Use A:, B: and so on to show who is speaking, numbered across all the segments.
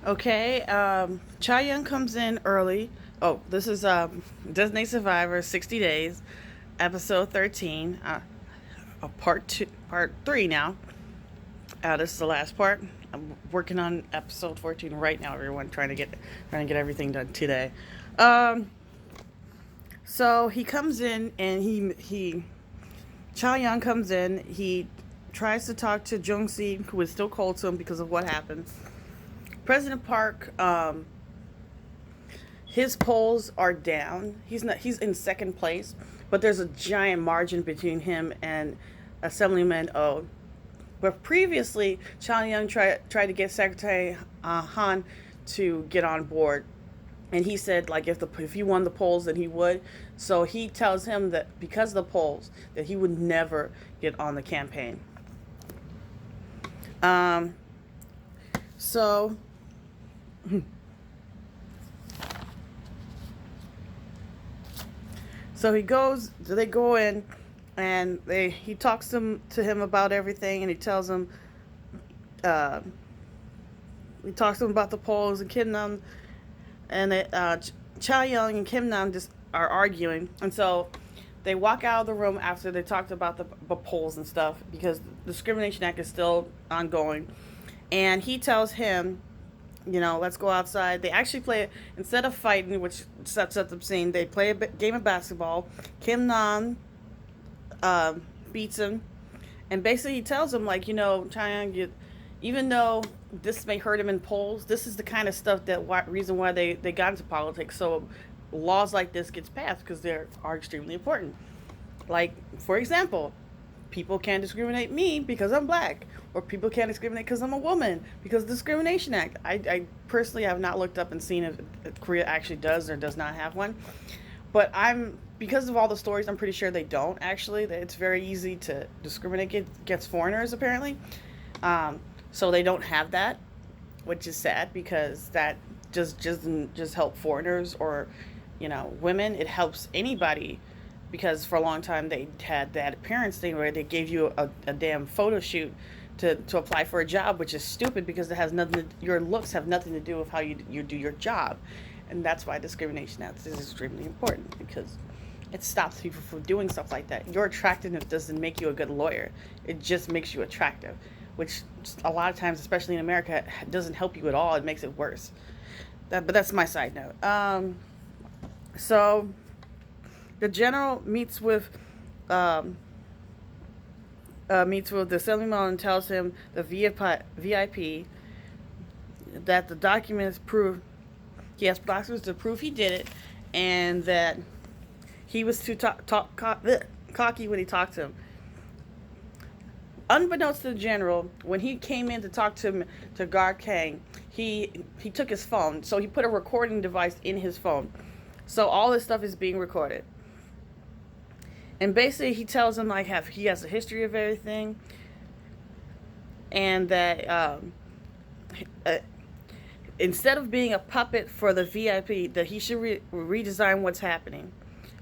A: Okay, Cha Young comes in early. Oh, this is Designated Survivor 60 Days, episode 13, part 3 now. This is the last part. I'm working on episode 14 right now, everyone, trying to get everything done today. Um, so he comes in and he Cha Young comes in. He tries to talk to Jung Si, who is still cold to him because of what happened. President Park, his polls are down. He's in second place, but there's a giant margin between him and Assemblyman O. But previously, Cha Young tried to get Secretary Han to get on board, and he said like if he won the polls, then he would. So he tells him that because of the polls, that he would never get on the campaign. Um, so So he goes. They go in, and he talks to him about everything, and uh, he talks to him about the polls and Kim Nam, and Cha Young and Kim Nam just are arguing, and so they walk out of the room after they talked about the polls and stuff because the Discrimination Act is still ongoing, and he tells him, let's go outside. They actually play, instead of fighting, which sets up the scene, they play a game of basketball. Kim Nam uh, beats him, and basically he tells him, like, Cheyenne, even though this may hurt him in polls, this is the kind of stuff reason why they got into politics. So laws like this gets passed because they are extremely important. Like, for example, people can't discriminate me because I'm black, or people can't discriminate because I'm a woman because of the Discrimination Act. I personally have not looked up and seen if Korea actually does or does not have one, but because of all the stories, I'm pretty sure they don't actually. It's very easy to discriminate against foreigners apparently, so they don't have that, which is sad because that just doesn't just help foreigners or women. It helps anybody because for a long time they had that appearance thing where they gave you a damn photo shoot to apply for a job, which is stupid because it has nothing your looks have nothing to do with how you do your job. And that's why discrimination is extremely important, because it stops people from doing stuff like that. Your attractiveness doesn't make you a good lawyer, it just makes you attractive, which a lot of times, especially in America, doesn't help you at all. It makes it worse. But that's my side note. So the general meets with the assemblyman and tells him, the VIP, that the documents prove he has documents to prove he did it, and that he was too cocky when he talked to him. Unbeknownst to the general, when he came in to talk to Gar Kang, he took his phone, so he put a recording device in his phone, so all this stuff is being recorded. And basically, he tells him like he has a history of everything, and that uh, instead of being a puppet for the VIP, that he should redesign what's happening.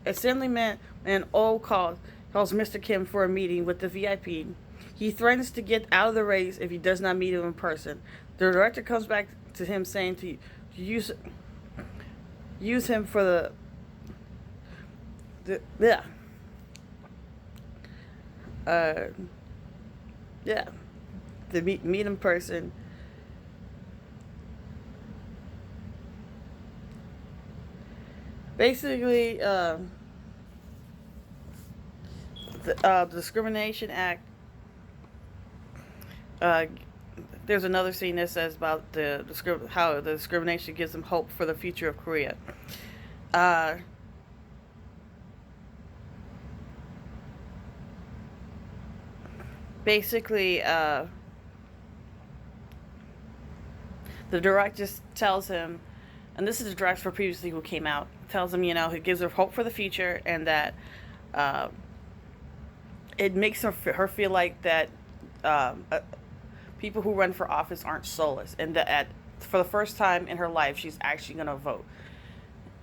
A: Assemblyman and O calls Mr. Kim for a meeting with the VIP. He threatens to get out of the race if he does not meet him in person. The director comes back to him saying to use him for yeah. Uh, yeah, to meet in person. Basically, the Discrimination Act. Uh, there's another scene that says about how the discrimination gives them hope for the future of Korea. Uh, basically, the director just tells him, and this is the director for previously who came out, tells him, he gives her hope for the future, and that uh, it makes her feel like that people who run for office aren't soulless, and that for the first time in her life, she's actually going to vote,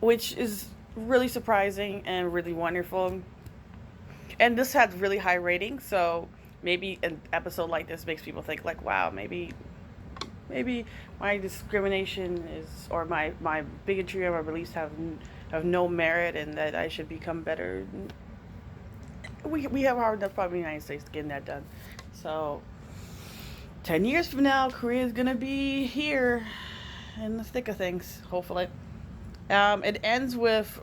A: which is really surprising and really wonderful. And this had really high ratings, so maybe an episode like this makes people think like, wow, maybe maybe my discrimination is, or my bigotry or my beliefs have no merit, and that I should become better. We have a hard enough problem in the United States getting that done. So 10 years from now, Korea is gonna be here in the thick of things, hopefully. It ends with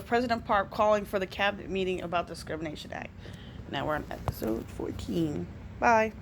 A: President Park calling for the cabinet meeting about the Discrimination Act. Now we're on episode 14. Bye.